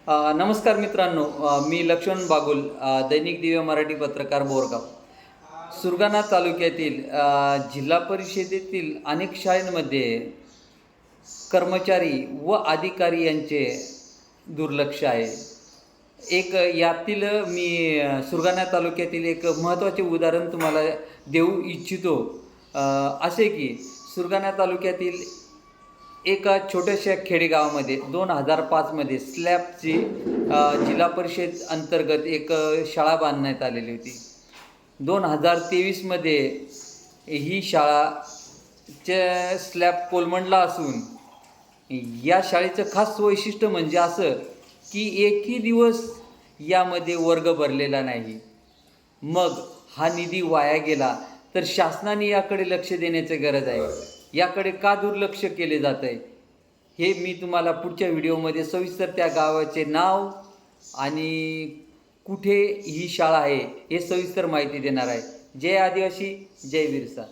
नमस्कार मित्रांनो, मी लक्ष्मण बागुल, दैनिक दिव्य मराठी पत्रकार बोरगाव. सुरगाणा तालुक्यातील जिल्हा परिषदेतील अनेक शाळांमध्ये कर्मचारी व अधिकारी यांचे दुर्लक्ष आहे. यातील मी सुरगाणा तालुक्यातील एक महत्त्वाचे उदाहरण तुम्हाला देऊ इच्छितो. असे की सुरगाणा तालुक्यातील एका छोट्याशा खेडेगावामध्ये 2005मध्ये स्लॅबची जिल्हा परिषद अंतर्गत एक शाळा बांधण्यात आलेली होती. 2023मध्ये ही शाळाच्या स्लॅब कोलमडला असून या शाळेचं खास वैशिष्ट्य म्हणजे असं की एकही दिवस यामध्ये वर्ग भरलेला नाही. मग हा निधी वाया गेला तर शासनाने याकडे लक्ष देण्याची गरज आहे. याकडे का दुर्लक्ष केले जात आहे हे मी तुम्हाला पुढच्या व्हिडिओमध्ये सविस्तर त्या गावाचे नाव आणि कुठे ही शाळा आहे हे सविस्तर माहिती देणार आहे. जय आदिवासी, जय बिरसा.